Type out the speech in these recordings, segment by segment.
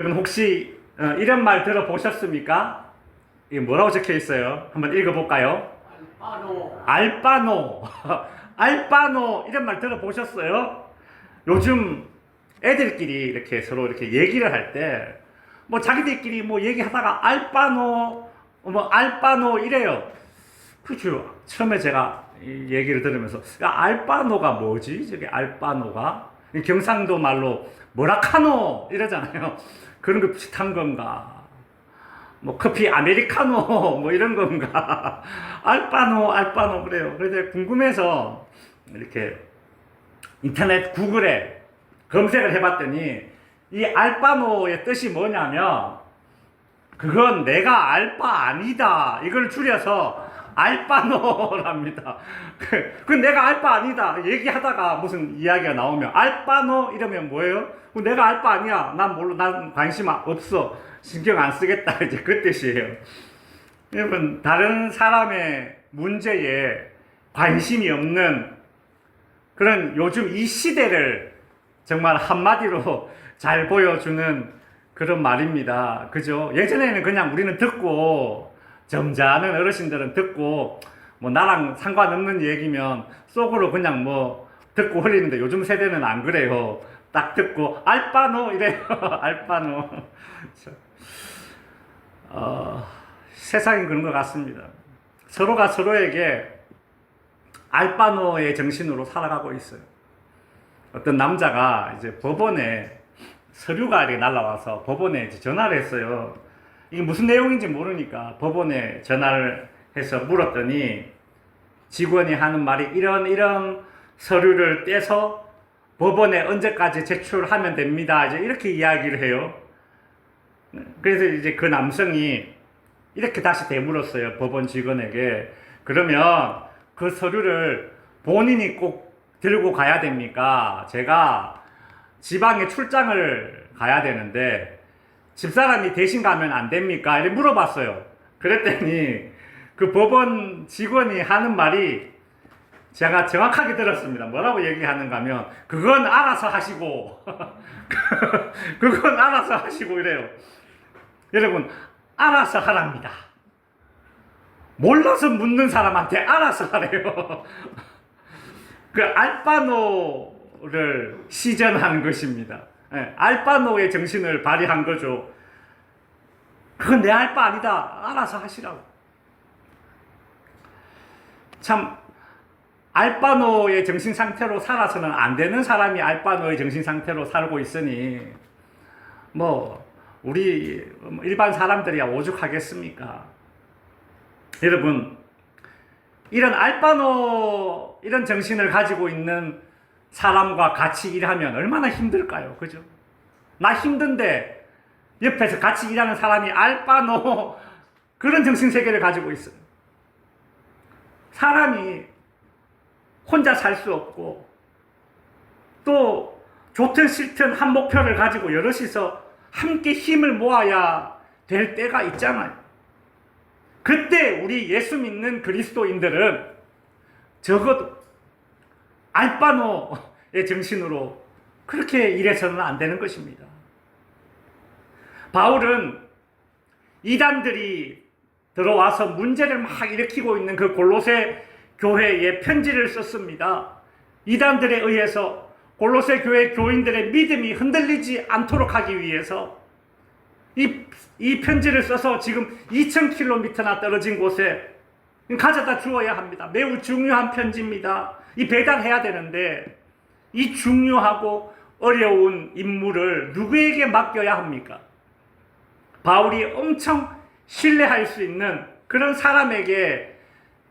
그럼 혹시 이런 말 들어보셨습니까? 이게 뭐라고 적혀 있어요? 한번 읽어볼까요? 알바노. 알바노. 알바노 이런 말 들어보셨어요? 요즘 애들끼리 이렇게 서로 이렇게 얘기를 할 때 뭐 자기들끼리 뭐 얘기하다가 알바노 뭐 알바노 이래요. 그죠? 처음에 제가 이 얘기를 들으면서 야, 알바노가 뭐지? 저게 알바노가 경상도 말로 뭐라카노 이러잖아요. 그런 거 비슷한 건가? 뭐 커피 아메리카노 뭐 이런 건가? 알바노 그래요. 그래서 궁금해서 이렇게 인터넷 구글에 검색을 해봤더니 이 알바노의 뜻이 뭐냐면 그건 내가 알바 아니다 이걸 줄여서 알바노랍니다. 그 내가 알바 아니다 얘기하다가 무슨 이야기가 나오면 알바노 이러면 뭐예요? 내가 알바 아니야. 난 몰라. 난 관심 없어. 신경 안 쓰겠다. 이제 그 뜻이에요. 여러분, 다른 사람의 문제에 관심이 없는 그런 요즘 이 시대를 정말 한마디로 잘 보여주는 그런 말입니다. 그죠? 예전에는 그냥 우리는 듣고, 점잖은 어르신들은 듣고, 뭐 나랑 상관없는 얘기면 속으로 그냥 뭐 듣고 흘리는데 요즘 세대는 안 그래요. 딱 듣고, 알바노! 이래요. 알바노. 세상이 그런 것 같습니다. 서로가 서로에게 알바노의 정신으로 살아가고 있어요. 어떤 남자가 이제 법원에 서류가 이렇게 날라와서 법원에 이제 전화를 했어요. 이게 무슨 내용인지 모르니까 법원에 전화를 해서 물었더니 직원이 하는 말이 이런 서류를 떼서 법원에 언제까지 제출하면 됩니다. 이제 이렇게 이야기를 해요. 그래서 이제 그 남성이 이렇게 다시 되물었어요. 법원 직원에게. 그러면 그 서류를 본인이 꼭 들고 가야 됩니까? 제가 지방에 출장을 가야 되는데 집사람이 대신 가면 안 됩니까? 이렇게 물어봤어요. 그랬더니 그 법원 직원이 하는 말이 제가 정확하게 들었습니다. 뭐라고 얘기하는가 하면 그건 알아서 하시고 그건 알아서 하시고 이래요. 여러분, 알아서 하랍니다. 몰라서 묻는 사람한테 알아서 하래요. 그 알바노를 시전한 것입니다. 네, 알바노의 정신을 발휘한 거죠. 그건 내 알바 아니다. 알아서 하시라고. 참 알바노의 정신 상태로 살아서는 안 되는 사람이 알바노의 정신 상태로 살고 있으니 뭐 우리 일반 사람들이야 오죽하겠습니까? 여러분, 이런 알바노 이런 정신을 가지고 있는 사람과 같이 일하면 얼마나 힘들까요? 그죠? 나 힘든데 옆에서 같이 일하는 사람이 알바노 그런 정신세계를 가지고 있어요. 사람이 혼자 살 수 없고 또 좋든 싫든 한 목표를 가지고 여럿이서 함께 힘을 모아야 될 때가 있잖아요. 그때 우리 예수 믿는 그리스도인들은 적어도 알바노의 정신으로 그렇게 일해서는 안 되는 것입니다. 바울은 이단들이 들어와서 문제를 막 일으키고 있는 그 골로새 교회에 편지를 썼습니다. 이단들에 의해서 골로새 교회 교인들의 믿음이 흔들리지 않도록 하기 위해서 이 편지를 써서 지금 2000km나 떨어진 곳에 가져다 주어야 합니다. 매우 중요한 편지입니다. 이 배달해야 되는데 이 중요하고 어려운 임무를 누구에게 맡겨야 합니까? 바울이 엄청 신뢰할 수 있는 그런 사람에게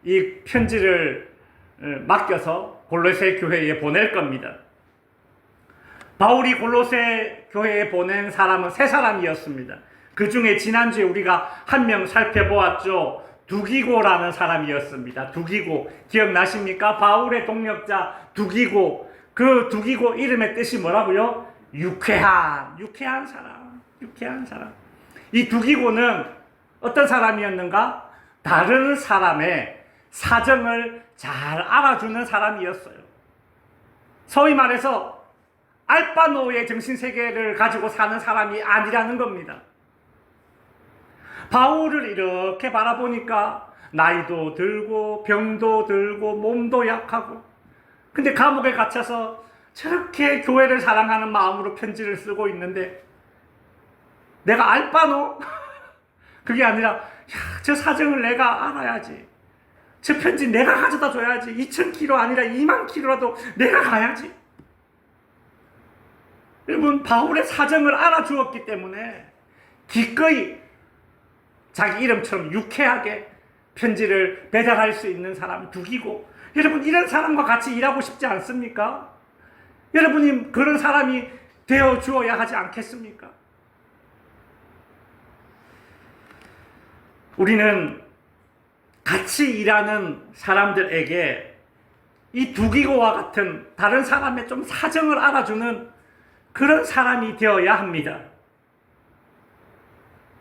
이 편지를 맡겨서 골로새 교회에 보낼 겁니다. 바울이 골로새 교회에 보낸 사람은 세 사람이었습니다. 그 중에 지난주에 우리가 한 명 살펴보았죠. 두기고라는 사람이었습니다. 두기고 기억나십니까? 바울의 동력자 두기고. 그 두기고 이름의 뜻이 뭐라고요? 유쾌한 사람. 이 두기고는 어떤 사람이었는가? 다른 사람의 사정을 잘 알아주는 사람이었어요. 소위 말해서 알바노의 정신세계를 가지고 사는 사람이 아니라는 겁니다. 바울을 이렇게 바라보니까 나이도 들고 병도 들고 몸도 약하고, 근데 감옥에 갇혀서 저렇게 교회를 사랑하는 마음으로 편지를 쓰고 있는데 내가 알바노? 그게 아니라 야, 저 사정을 내가 알아야지. 저 편지 내가 가져다 줘야지. 2000km 아니라 20000km라도 내가 가야지. 여러분, 바울의 사정을 알아주었기 때문에 기꺼이 자기 이름처럼 유쾌하게 편지를 배달할 수 있는 사람 두기고, 여러분, 이런 사람과 같이 일하고 싶지 않습니까? 여러분이 그런 사람이 되어 주어야 하지 않겠습니까? 우리는 같이 일하는 사람들에게 이 두기고와 같은 다른 사람의 좀 사정을 알아주는 그런 사람이 되어야 합니다.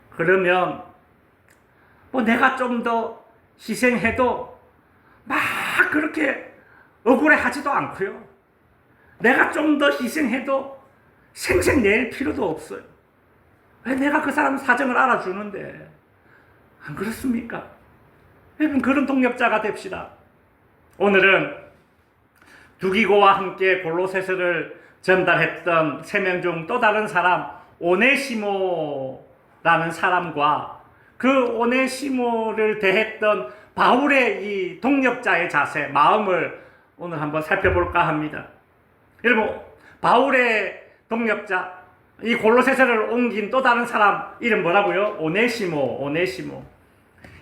그러면 뭐 내가 좀 더 희생해도 막 그렇게 억울해하지도 않고요. 내가 좀 더 희생해도 생색 낼 필요도 없어요. 왜? 내가 그 사람 사정을 알아주는데. 안 그렇습니까? 여러분, 그런 동력자가 됩시다. 오늘은 두기고와 함께 골로새서를 전달했던 3명 중 또 다른 사람 오네시모라는 사람과 그 오네시모를 대했던 바울의 이 동력자의 자세, 마음을 오늘 한번 살펴볼까 합니다. 여러분, 바울의 동력자, 이 골로새서를 옮긴 또 다른 사람 이름 뭐라고요? 오네시모.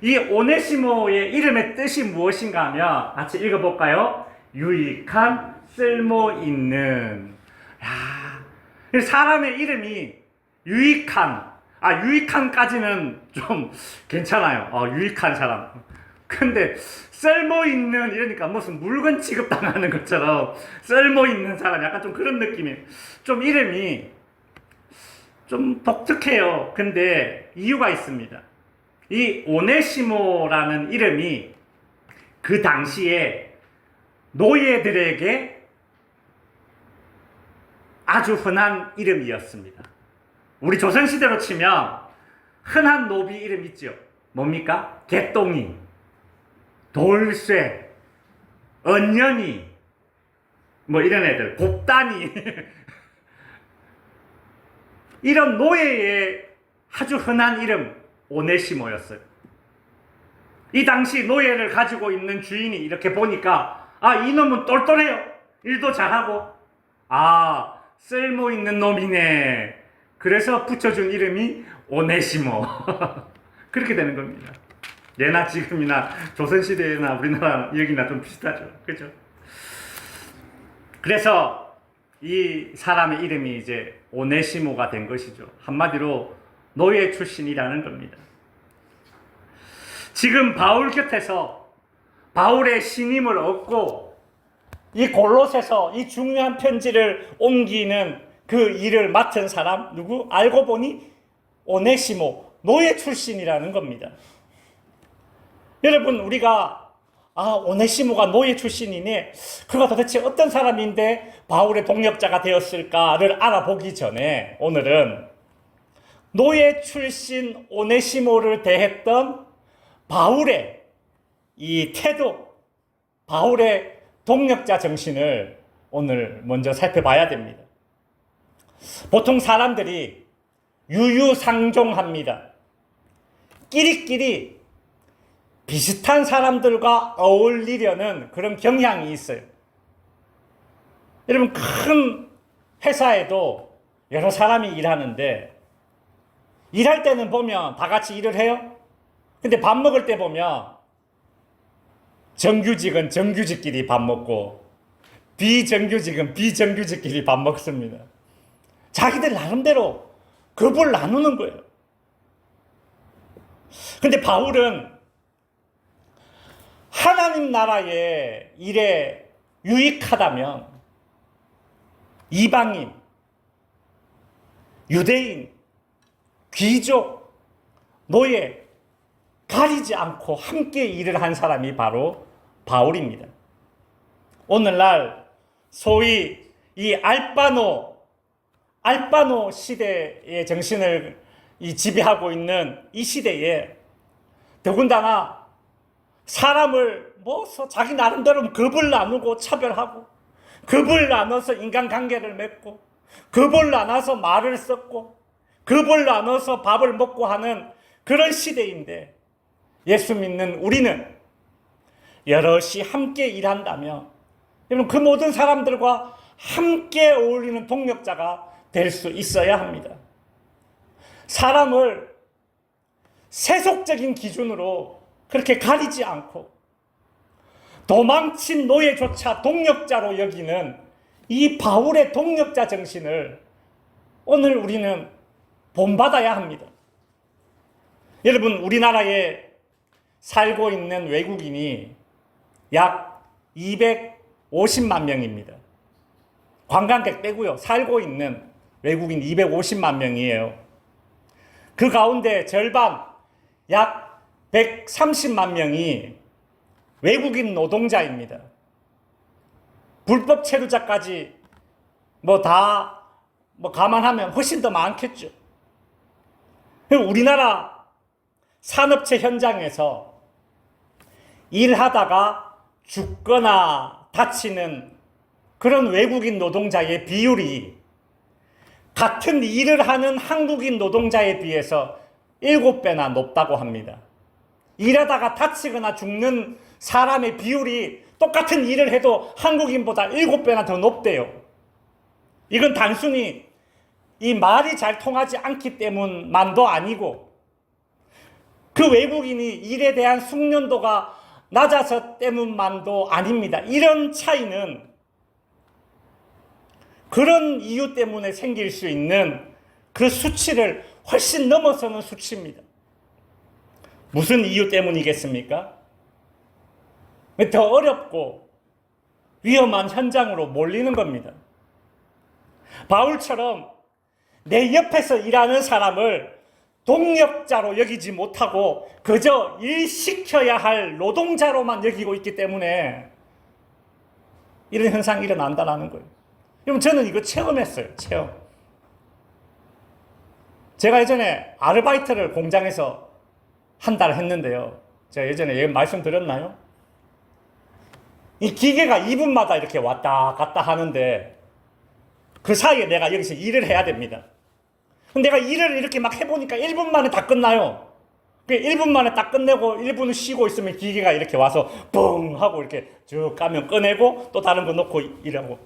이 오네시모의 이름의 뜻이 무엇인가 하면 같이 읽어볼까요? 유익한, 쓸모있는. 야, 사람의 이름이 유익한까지는 좀 괜찮아요. 유익한 사람. 근데 쓸모있는 이러니까 무슨 물건 취급당하는 것처럼 쓸모있는 사람, 약간 좀 그런 느낌이에요. 좀 이름이 좀 독특해요. 근데 이유가 있습니다. 이 오네시모라는 이름이 그 당시에 노예들에게 아주 흔한 이름이었습니다. 우리 조선시대로 치면 흔한 노비 이름 있죠. 뭡니까? 개똥이, 돌쇠, 언년이, 뭐 이런 애들, 곱단이 이런 노예의 아주 흔한 이름 오네시모였어요. 이 당시 노예를 가지고 있는 주인이 이렇게 보니까 이놈은 똘똘해요. 일도 잘하고 쓸모있는 놈이네. 그래서 붙여준 이름이 오네시모. 그렇게 되는 겁니다. 예나 지금이나 조선시대나 우리나라 여기나 좀 비슷하죠. 그죠? 그래서 이 사람의 이름이 이제 오네시모가 된 것이죠. 한마디로 노예 출신이라는 겁니다. 지금 바울 곁에서 바울의 신임을 얻고 이 골로새서 이 중요한 편지를 옮기는 그 일을 맡은 사람 누구? 알고 보니 오네시모, 노예 출신이라는 겁니다. 여러분, 우리가 오네시모가 노예 출신이네, 그가 도대체 어떤 사람인데 바울의 동력자가 되었을까를 알아보기 전에 오늘은 노예 출신 오네시모를 대했던 바울의 이 태도, 바울의 동력자 정신을 오늘 먼저 살펴봐야 됩니다. 보통 사람들이 유유상종합니다. 끼리끼리 비슷한 사람들과 어울리려는 그런 경향이 있어요. 여러분, 큰 회사에도 여러 사람이 일하는데 일할 때는 보면 다 같이 일을 해요. 근데 밥 먹을 때 보면 정규직은 정규직끼리 밥 먹고 비정규직은 비정규직끼리 밥 먹습니다. 자기들 나름대로 급을 나누는 거예요. 근데 바울은 하나님 나라의 일에 유익하다면 이방인, 유대인, 귀족, 노예 가리지 않고 함께 일을 한 사람이 바로 바울입니다. 오늘날 소위 이 알바노 알바노 시대의 정신을 지배하고 있는 이 시대에 더군다나 사람을 자기 나름대로 급을 나누고 차별하고 급을 나눠서 인간관계를 맺고 급을 나눠서 말을 섞고 급을 나눠서 밥을 먹고 하는 그런 시대인데 예수 믿는 우리는 여럿이 함께 일한다면 여러분 그 모든 사람들과 함께 어울리는 동력자가 될 수 있어야 합니다. 사람을 세속적인 기준으로 그렇게 가리지 않고 도망친 노예조차 동력자로 여기는 이 바울의 동력자 정신을 오늘 우리는 본받아야 합니다. 여러분 우리나라에 살고 있는 외국인이 약 250만 명입니다. 관광객 빼고요. 살고 있는 외국인 250만 명이에요. 그 가운데 절반 약 130만 명이 외국인 노동자입니다. 불법 체류자까지 다 감안하면 훨씬 더 많겠죠. 우리나라 산업체 현장에서 일하다가 죽거나 다치는 그런 외국인 노동자의 비율이 같은 일을 하는 한국인 노동자에 비해서 7배나 높다고 합니다. 일하다가 다치거나 죽는 사람의 비율이 똑같은 일을 해도 한국인보다 7배나 더 높대요. 이건 단순히 이 말이 잘 통하지 않기 때문만도 아니고 그 외국인이 일에 대한 숙련도가 낮아서 때문만도 아닙니다. 이런 차이는 그런 이유 때문에 생길 수 있는 그 수치를 훨씬 넘어서는 수치입니다. 무슨 이유 때문이겠습니까? 더 어렵고 위험한 현장으로 몰리는 겁니다. 바울처럼 내 옆에서 일하는 사람을 동력자로 여기지 못하고 그저 일시켜야 할 노동자로만 여기고 있기 때문에 이런 현상이 일어난다는 거예요. 여러분 저는 이거 체험했어요. 제가 예전에 아르바이트를 공장에서 한 달 했는데요. 제가 예전에 말씀드렸나요? 이 기계가 2분마다 이렇게 왔다 갔다 하는데 그 사이에 내가 여기서 일을 해야 됩니다. 내가 일을 이렇게 막 해보니까 1분 만에 다 끝나요. 1분 만에 딱 끝내고 1분 쉬고 있으면 기계가 이렇게 와서 뻥 하고 이렇게 쭉 가면 꺼내고 또 다른 거 놓고 일하고.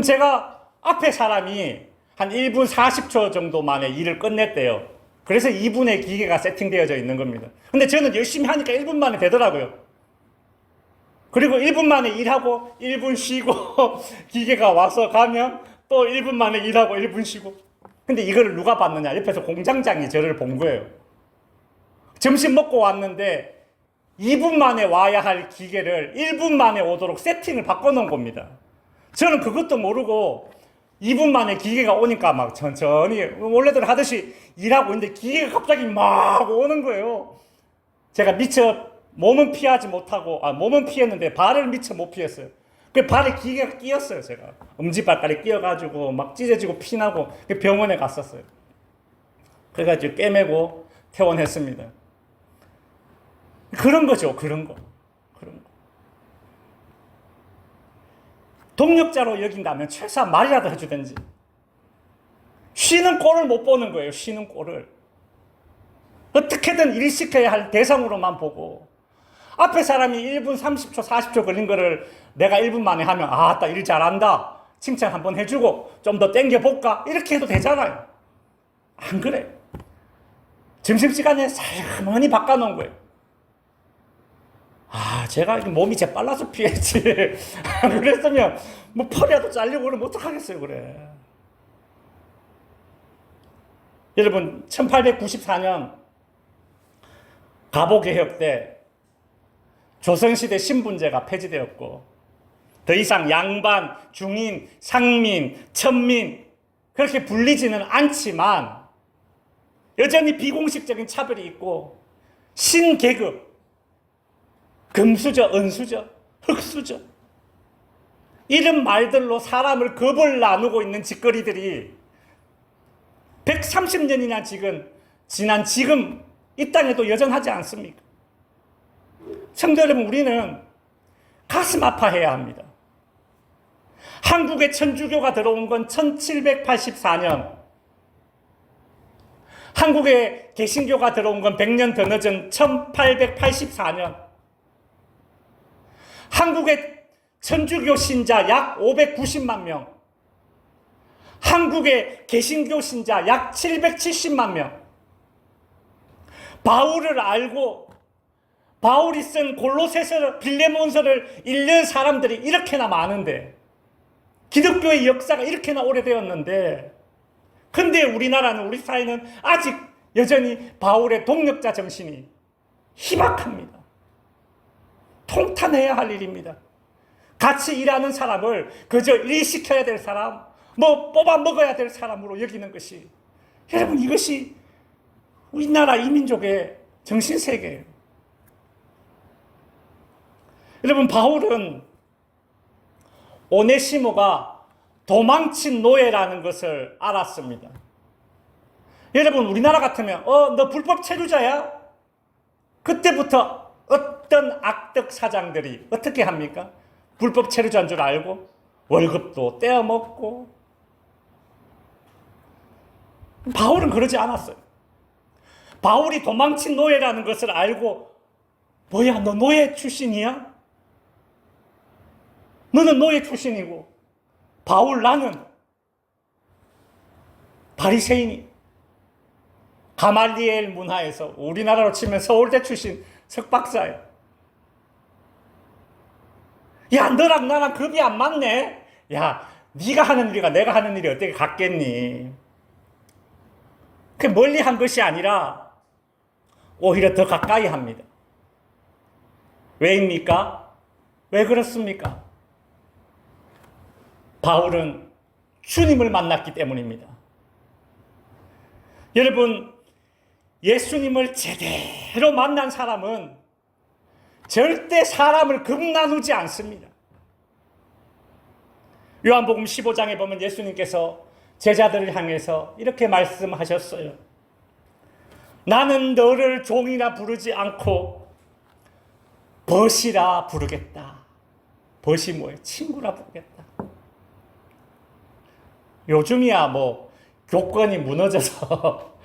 제가 앞에 사람이 한 1분 40초 정도 만에 일을 끝냈대요. 그래서 2분의 기계가 세팅되어져 있는 겁니다. 근데 저는 열심히 하니까 1분 만에 되더라고요. 그리고 1분 만에 일하고 1분 쉬고 기계가 와서 가면 또 1분 만에 일하고 1분 쉬고. 근데 이거를 누가 봤느냐? 옆에서 공장장이 저를 본 거예요. 점심 먹고 왔는데 2분 만에 와야 할 기계를 1분 만에 오도록 세팅을 바꿔놓은 겁니다. 저는 그것도 모르고 2분 만에 기계가 오니까 막 천천히 원래대로 하듯이 일하고 있는데 기계가 갑자기 막 오는 거예요. 제가 미처 몸은 피하지 못하고, 몸은 피했는데 발을 미처 못 피했어요. 그 발에 기계가 끼었어요, 제가. 엄지발가락에 끼어가지고 막 찢어지고 피나고 병원에 갔었어요. 그래가지고 꿰매고 퇴원했습니다. 그런 거죠, 그런 거. 동력자로 여긴다면 최소한 말이라도 해주든지. 쉬는 꼴을 못 보는 거예요, 쉬는 꼴을. 어떻게든 일시켜야 할 대상으로만 보고 앞에 사람이 1분 30초, 40초 걸린 거를 내가 1분 만에 하면 딱 일 잘한다. 칭찬 한번 해주고 좀 더 땡겨볼까? 이렇게 해도 되잖아요. 안 그래. 점심시간에 살만히 바꿔놓은 거예요. 제가 몸이 재빨라서 피했지. 안 그랬으면 팔이라도 잘리고 그러면 어떡하겠어요, 그래. 여러분, 1894년 가보개혁 때 조선시대 신분제가 폐지되었고 더 이상 양반, 중인, 상민, 천민 그렇게 불리지는 않지만 여전히 비공식적인 차별이 있고 신계급, 금수저, 은수저, 흑수저 이런 말들로 사람을 급을 나누고 있는 짓거리들이 130년이나 지난 지금 이 땅에도 여전하지 않습니까? 성도 여러분, 우리는 가슴 아파해야 합니다. 한국에 천주교가 들어온 건 1784년, 한국에 개신교가 들어온 건 100년 더 늦은 1884년, 한국의 천주교 신자 약 590만 명, 한국의 개신교 신자 약 770만 명, 바울을 알고 바울이 쓴 골로새서, 빌레몬서를 읽는 사람들이 이렇게나 많은데, 기독교의 역사가 이렇게나 오래되었는데, 근데 우리나라는, 우리 사회는 아직 여전히 바울의 동력자 정신이 희박합니다. 통탄해야 할 일입니다. 같이 일하는 사람을 그저 일시켜야 될 사람, 뭐 뽑아 먹어야 될 사람으로 여기는 것이, 여러분, 이것이 우리나라 이민족의 정신세계예요. 여러분, 바울은 오네시모가 도망친 노예라는 것을 알았습니다. 여러분, 우리나라 같으면 너 불법 체류자야? 그때부터 어떤 악덕 사장들이 어떻게 합니까? 불법 체류자인 줄 알고 월급도 떼어먹고. 바울은 그러지 않았어요. 바울이 도망친 노예라는 것을 알고, 뭐야, 너 노예 출신이야? 너는 노예 출신이고, 바울, 나는 바리새인이, 가말리엘 문화에서 우리나라로 치면 서울대 출신 석박사야. 야, 너랑 나랑 급이 안 맞네. 야, 네가 하는 일과 내가 하는 일이 어떻게 같겠니? 그 멀리 한 것이 아니라 오히려 더 가까이 합니다. 왜입니까? 왜 그렇습니까? 바울은 주님을 만났기 때문입니다. 여러분, 예수님을 제대로 만난 사람은 절대 사람을 급나누지 않습니다. 요한복음 15장에 보면 예수님께서 제자들을 향해서 이렇게 말씀하셨어요. 나는 너를 종이라 부르지 않고 벗이라 부르겠다. 벗이 뭐예요? 친구라 부르겠다. 요즘이야 뭐 교권이 무너져서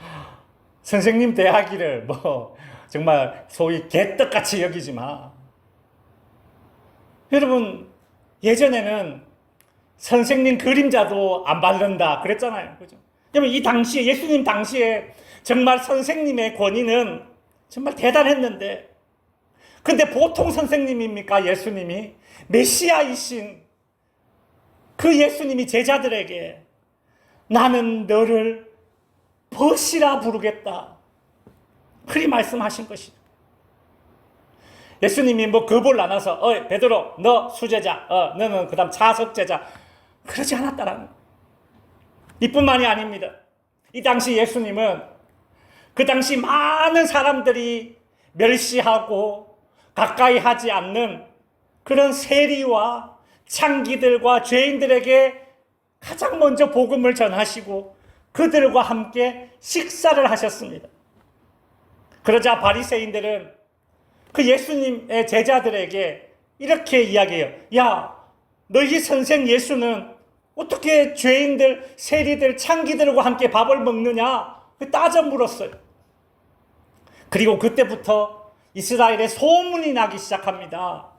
선생님 대하기를 뭐 정말 소위 개떡같이 여기지 마. 여러분, 예전에는 선생님 그림자도 안 바른다 그랬잖아요. 그죠? 여러분, 이 당시에, 예수님 당시에 정말 선생님의 권위는 정말 대단했는데, 근데 보통 선생님입니까? 예수님이 메시아이신 그 예수님이 제자들에게 나는 너를 벗이라 부르겠다, 그리 말씀하신 것이죠. 예수님이 뭐 겁을 나눠서 베드로 너 수제자, 너는 그 다음 차석제자, 그러지 않았다라는 거예요. 이뿐만이 아닙니다. 이 당시 예수님은 그 당시 많은 사람들이 멸시하고 가까이 하지 않는 그런 세리와 창기들과 죄인들에게 가장 먼저 복음을 전하시고 그들과 함께 식사를 하셨습니다. 그러자 바리새인들은 그 예수님의 제자들에게 이렇게 이야기해요. 야, 너희 선생 예수는 어떻게 죄인들, 세리들, 창기들과 함께 밥을 먹느냐? 따져 물었어요. 그리고 그때부터 이스라엘에 소문이 나기 시작합니다.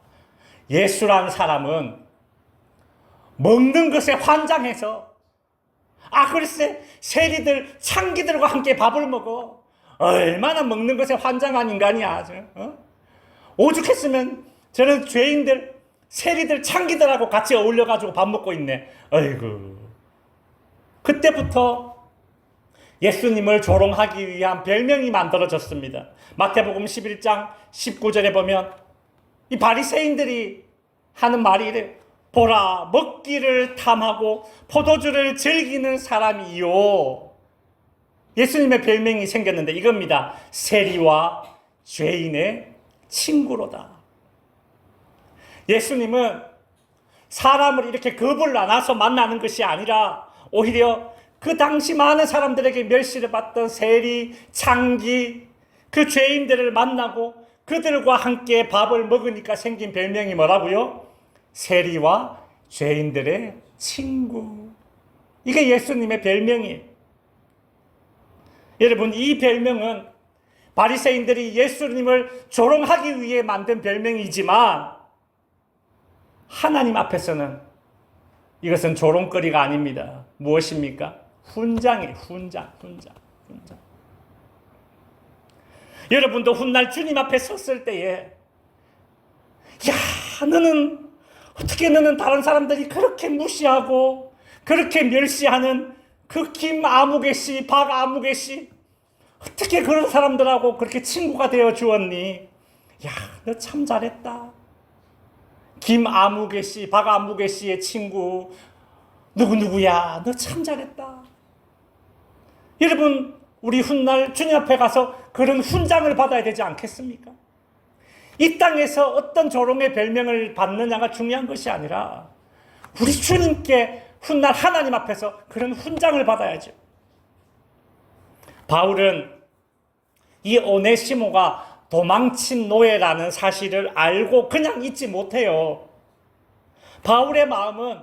예수란 사람은 먹는 것에 환장해서, 글쎄 세리들, 창기들과 함께 밥을 먹어. 얼마나 먹는 것에 환장한 인간이야. 오죽했으면 저는 죄인들, 세리들, 창기들하고 같이 어울려가지고 밥 먹고 있네. 아이고. 그때부터 예수님을 조롱하기 위한 별명이 만들어졌습니다. 마태복음 11장 19절에 보면 이 바리새인들이 하는 말이 이래요. 보라, 먹기를 탐하고 포도주를 즐기는 사람이요. 예수님의 별명이 생겼는데 이겁니다. 세리와 죄인의 친구로다. 예수님은 사람을 이렇게 급을 나눠서 만나는 것이 아니라 오히려 그 당시 많은 사람들에게 멸시를 받던 세리, 창기, 그 죄인들을 만나고 그들과 함께 밥을 먹으니까 생긴 별명이 뭐라고요? 세리와 죄인들의 친구. 이게 예수님의 별명이에요. 여러분, 이 별명은 바리새인들이 예수님을 조롱하기 위해 만든 별명이지만 하나님 앞에서는 이것은 조롱거리가 아닙니다. 무엇입니까? 훈장이에요. 훈장. 여러분도 훗날 주님 앞에 섰을 때에 너는 다른 사람들이 그렇게 무시하고 그렇게 멸시하는 그 김아무개 씨, 박아무개 씨, 어떻게 그런 사람들하고 그렇게 친구가 되어 주었니? 너 참 잘했다. 김아무개 씨, 박아무개 씨의 친구 누구야? 너 참 잘했다. 여러분, 우리 훗날 주님 앞에 가서 그런 훈장을 받아야 되지 않겠습니까? 이 땅에서 어떤 조롱의 별명을 받느냐가 중요한 것이 아니라 우리 주님께 훗날 하나님 앞에서 그런 훈장을 받아야죠. 바울은 이 오네시모가 도망친 노예라는 사실을 알고 그냥 잊지 못해요. 바울의 마음은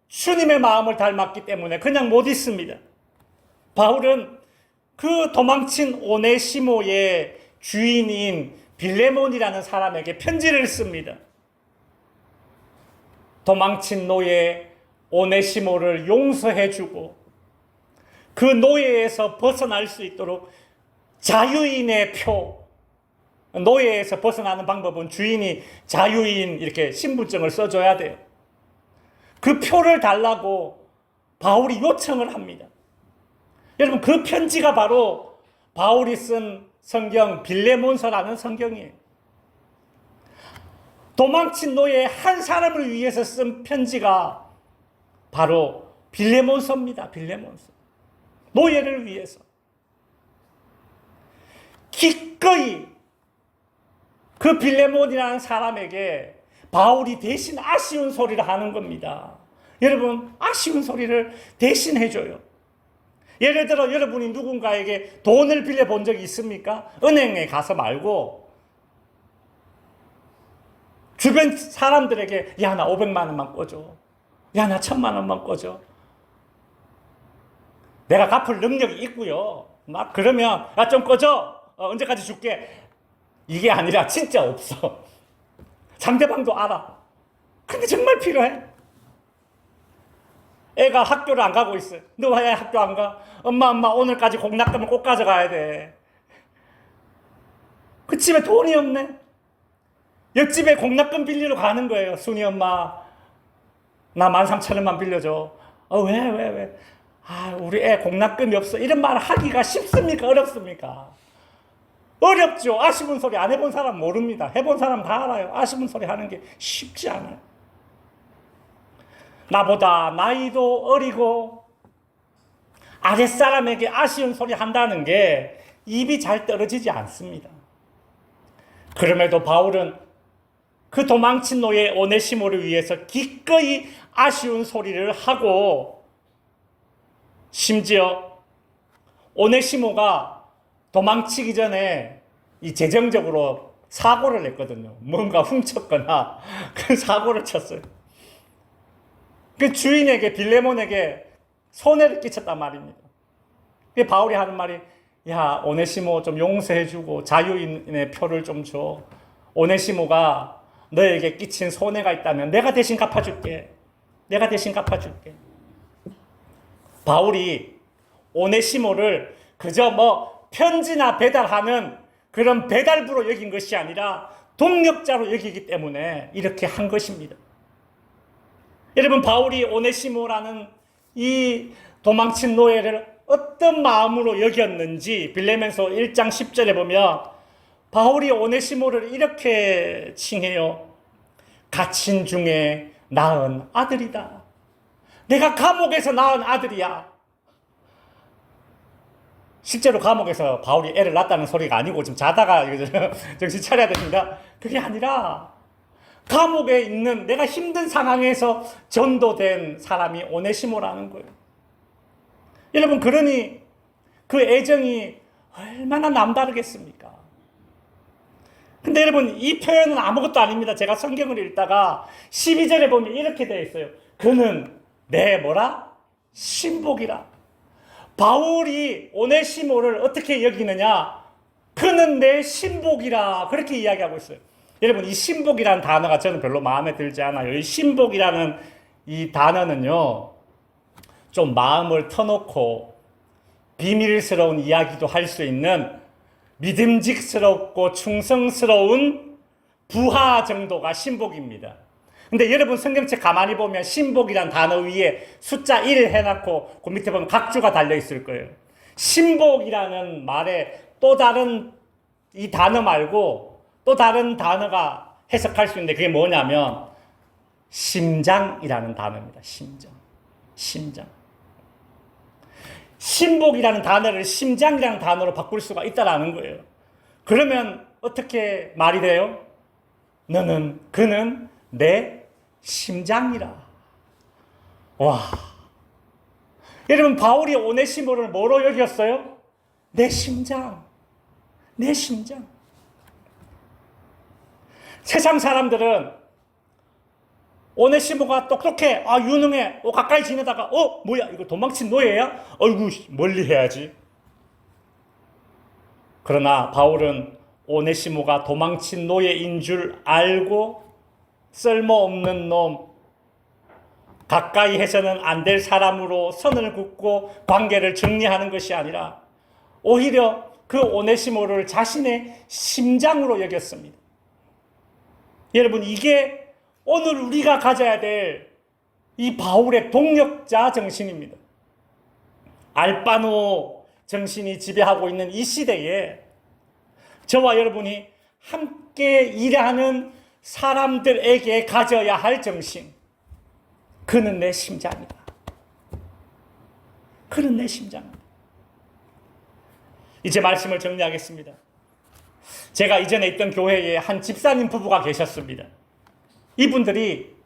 주님의 마음을 닮았기 때문에 그냥 못 잊습니다. 바울은 그 도망친 오네시모의 주인인 빌레몬이라는 사람에게 편지를 씁니다. 도망친 노예 오네시모를 용서해주고 그 노예에서 벗어날 수 있도록 자유인의 표, 노예에서 벗어나는 방법은 주인이 자유인 이렇게 신분증을 써줘야 돼요. 그 표를 달라고 바울이 요청을 합니다. 여러분, 그 편지가 바로 바울이 쓴 성경 빌레몬서라는 성경이에요. 도망친 노예 한 사람을 위해서 쓴 편지가 바로 빌레몬서입니다. 빌레몬서. 노예를 위해서. 기꺼이 그 빌레몬이라는 사람에게 바울이 대신 아쉬운 소리를 하는 겁니다. 여러분, 아쉬운 소리를 대신 해줘요. 예를 들어 여러분이 누군가에게 돈을 빌려본 적이 있습니까? 은행에 가서 말고 주변 사람들에게 나 500만 원만 꿔줘. 나 1000만 원만 꿔줘. 내가 갚을 능력이 있고요. 막 그러면 좀 꺼줘. 언제까지 줄게. 이게 아니라 진짜 없어. 상대방도 알아. 근데 정말 필요해. 애가 학교를 안 가고 있어. 너 왜 학교 안 가? 엄마 오늘까지 공락금을 꼭 가져가야 돼. 그 집에 돈이 없네. 옆집에 공락금 빌리러 가는 거예요. 순이 엄마, 나 13,000원만 빌려줘. 왜? 우리 애 공락금이 없어. 이런 말 하기가 쉽습니까? 어렵습니까? 어렵죠. 아쉬운 소리 안 해본 사람 모릅니다. 해본 사람 다 알아요. 아쉬운 소리 하는 게 쉽지 않아요. 나보다 나이도 어리고 아랫사람에게 아쉬운 소리 한다는 게 입이 잘 떨어지지 않습니다. 그럼에도 바울은 그 도망친 노예 오네시모를 위해서 기꺼이 아쉬운 소리를 하고, 심지어 오네시모가 도망치기 전에 이 재정적으로 사고를 냈거든요. 뭔가 훔쳤거나 그 사고를 쳤어요. 그 주인에게, 빌레몬에게 손해를 끼쳤단 말입니다. 그 바울이 하는 말이, 오네시모 좀 용서해주고 자유인의 표를 좀 줘. 오네시모가 너에게 끼친 손해가 있다면 내가 대신 갚아줄게. 바울이 오네시모를 그저 편지나 배달하는 그런 배달부로 여긴 것이 아니라 동력자로 여기기 때문에 이렇게 한 것입니다. 여러분, 바울이 오네시모라는 이 도망친 노예를 어떤 마음으로 여겼는지 빌레몬서 1장 10절에 보면 바울이 오네시모를 이렇게 칭해요. 갇힌 중에 낳은 아들이다. 내가 감옥에서 낳은 아들이야. 실제로 감옥에서 바울이 애를 낳았다는 소리가 아니고 지금 자다가 정신 차려야 됩니다. 그게 아니라 감옥에 있는 내가 힘든 상황에서 전도된 사람이 오네시모라는 거예요. 여러분, 그러니 그 애정이 얼마나 남다르겠습니까? 근데 여러분, 이 표현은 아무것도 아닙니다. 제가 성경을 읽다가 12절에 보면 이렇게 되어 있어요. 그는 내 뭐라? 신복이라. 바울이 오네시모를 어떻게 여기느냐? 그는 내 신복이라. 그렇게 이야기하고 있어요. 여러분, 이 신복이라는 단어가 저는 별로 마음에 들지 않아요. 이 신복이라는 이 단어는요, 좀 마음을 터놓고 비밀스러운 이야기도 할 수 있는 믿음직스럽고 충성스러운 부하 정도가 신복입니다. 근데 여러분, 성경책 가만히 보면 신복이란 단어 위에 숫자 1을 해놨고 그 밑에 보면 각주가 달려있을 거예요. 신복이라는 말에 또 다른 이 단어 말고 또 다른 단어가 해석할 수 있는데, 그게 뭐냐면 심장이라는 단어입니다. 심장. 신복이라는 단어를 심장이라는 단어로 바꿀 수가 있다라는 거예요. 그러면 어떻게 말이 돼요? 그는 내 심장이라. 와. 여러분, 바울이 오네시모를 뭐로 여겼어요? 내 심장. 세상 사람들은 오네시모가 똑똑해, 유능해, 가까이 지내다가 뭐야, 이거 도망친 노예야? 어이구, 멀리 해야지. 그러나 바울은 오네시모가 도망친 노예인 줄 알고 쓸모없는 놈, 가까이 해서는 안 될 사람으로 선을 긋고 관계를 정리하는 것이 아니라 오히려 그 오네시모를 자신의 심장으로 여겼습니다. 여러분, 이게 오늘 우리가 가져야 될 이 바울의 동력자 정신입니다. 알바노 정신이 지배하고 있는 이 시대에 저와 여러분이 함께 일하는 사람들에게 가져야 할 정신. 그는 내 심장이다. 그는 내 심장이다. 이제 말씀을 정리하겠습니다. 제가 이전에 있던 교회에 한 집사님 부부가 계셨습니다. 이분들이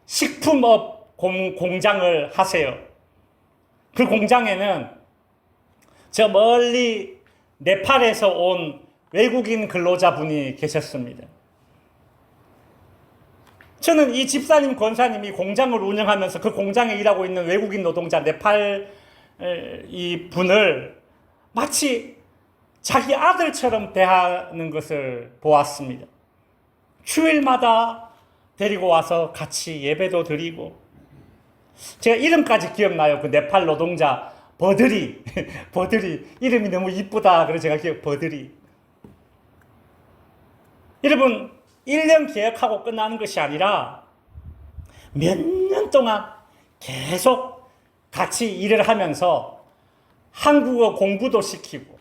식품업 공장을 하세요. 그 공장에는 저 멀리 네팔에서 온 외국인 근로자분이 계셨습니다. 저는 이 집사님, 권사님이 공장을 운영하면서 그 공장에 일하고 있는 외국인 노동자 네팔 이 분을 마치 자기 아들처럼 대하는 것을 보았습니다. 휴일마다 데리고 와서 같이 예배도 드리고, 제가 이름까지 기억나요. 그 네팔 노동자 버드리 이름이 너무 이쁘다. 그래서 제가 버드리. 여러분, 1년 계약하고 끝나는 것이 아니라 몇 년 동안 계속 같이 일을 하면서 한국어 공부도 시키고,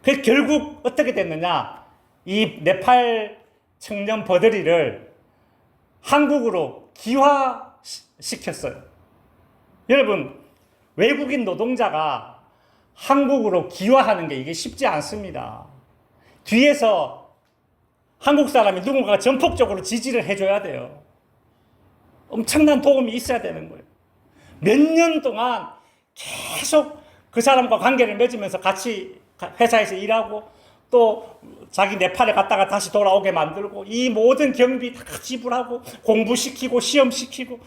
그 결국 어떻게 됐느냐, 이 네팔 청년 버드리를 한국으로 기화시켰어요. 여러분, 외국인 노동자가 한국으로 기화하는 게 이게 쉽지 않습니다. 뒤에서 한국 사람이 누군가가 전폭적으로 지지를 해줘야 돼요. 엄청난 도움이 있어야 되는 거예요. 몇 년 동안 계속 그 사람과 관계를 맺으면서 같이 회사에서 일하고, 또 자기 네팔에 갔다가 다시 돌아오게 만들고, 이 모든 경비 다 지불하고 공부시키고 시험시키고,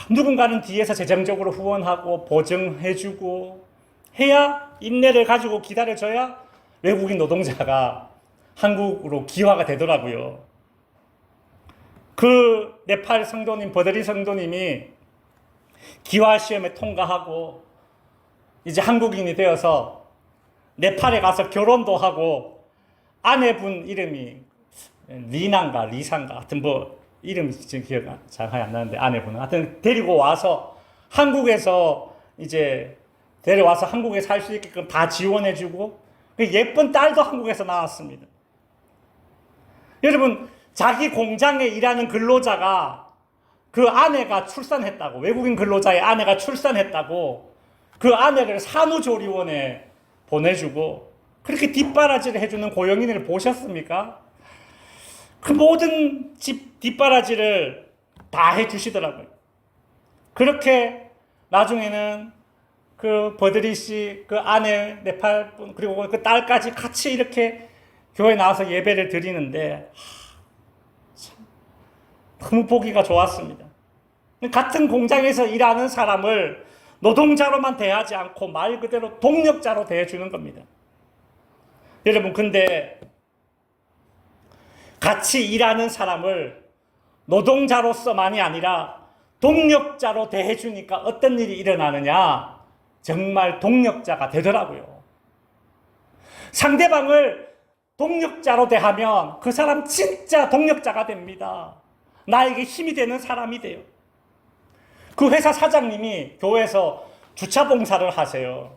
누군가는 뒤에서 재정적으로 후원하고 보증해주고 해야, 인내를 가지고 기다려줘야 외국인 노동자가 한국으로 기화가 되더라고요. 그 네팔 성도님, 버드리 성도님이 기화 시험에 통과하고 이제 한국인이 되어서 네팔에 가서 결혼도 하고, 아내분 이름이 리난가 리산가 하여튼 이름이 지금 기억이 잘 안 나는데, 아내분은 하여튼 데리고 와서 한국에서 이제 데려와서 한국에 살 수 있게끔 다 지원해주고, 예쁜 딸도 한국에서 나왔습니다. 여러분, 자기 공장에 일하는 근로자가 그 아내가 출산했다고, 외국인 근로자의 아내가 출산했다고 그 아내를 산후조리원에 보내주고 그렇게 뒷바라지를 해주는 고용인을 보셨습니까? 그 모든 뒷바라지를 다 해주시더라고요. 그렇게 나중에는 그 버드리 씨, 그 아내, 네팔 분, 그리고 그 딸까지 같이 이렇게 교회 나와서 예배를 드리는데, 참, 너무 보기가 좋았습니다. 같은 공장에서 일하는 사람을 노동자로만 대하지 않고 말 그대로 동력자로 대해주는 겁니다. 여러분, 근데 같이 일하는 사람을 노동자로서만이 아니라 동력자로 대해주니까 어떤 일이 일어나느냐? 정말 동력자가 되더라고요. 상대방을 동력자로 대하면 그 사람 진짜 동력자가 됩니다. 나에게 힘이 되는 사람이 돼요. 그 회사 사장님이 교회에서 주차 봉사를 하세요.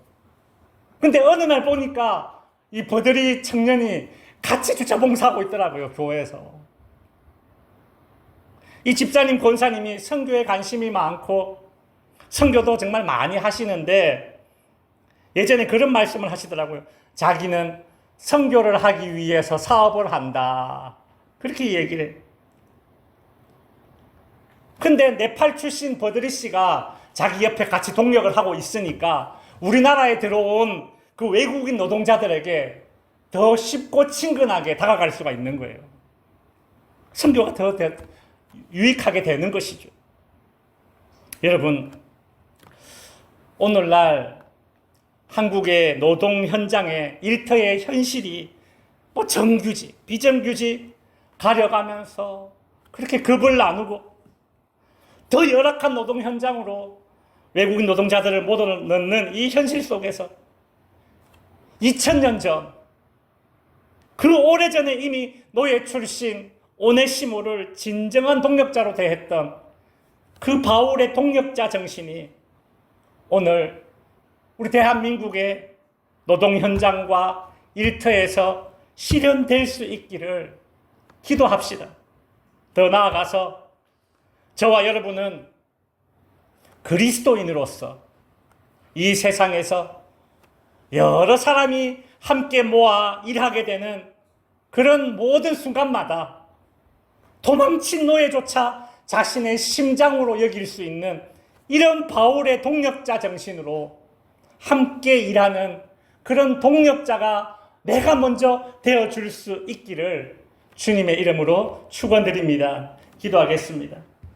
근데 어느 날 보니까 이 버들이 청년이 같이 주차 봉사하고 있더라고요, 교회에서. 이 집사님, 권사님이 선교에 관심이 많고 선교도 정말 많이 하시는데 예전에 그런 말씀을 하시더라고요. 자기는 선교를 하기 위해서 사업을 한다. 그렇게 얘기를 해요. 근데 네팔 출신 버드리 씨가 자기 옆에 같이 동력을 하고 있으니까 우리나라에 들어온 그 외국인 노동자들에게 더 쉽고 친근하게 다가갈 수가 있는 거예요. 선교가 더 유익하게 되는 것이죠. 여러분, 오늘날 한국의 노동 현장의 일터의 현실이 뭐 정규직, 비정규직 가려가면서 그렇게 급을 나누고 더 열악한 노동 현장으로 외국인 노동자들을 몰아넣는 이 현실 속에서 2000년 전, 그 오래전에 이미 노예 출신 오네시모를 진정한 동력자로 대했던 그 바울의 동력자 정신이 오늘 우리 대한민국의 노동 현장과 일터에서 실현될 수 있기를 기도합시다. 더 나아가서 저와 여러분은 그리스도인으로서 이 세상에서 여러 사람이 함께 모아 일하게 되는 그런 모든 순간마다 도망친 노예조차 자신의 심장으로 여길 수 있는 이런 바울의 동력자 정신으로 함께 일하는 그런 동력자가 내가 먼저 되어줄 수 있기를 주님의 이름으로 축원드립니다. 기도하겠습니다.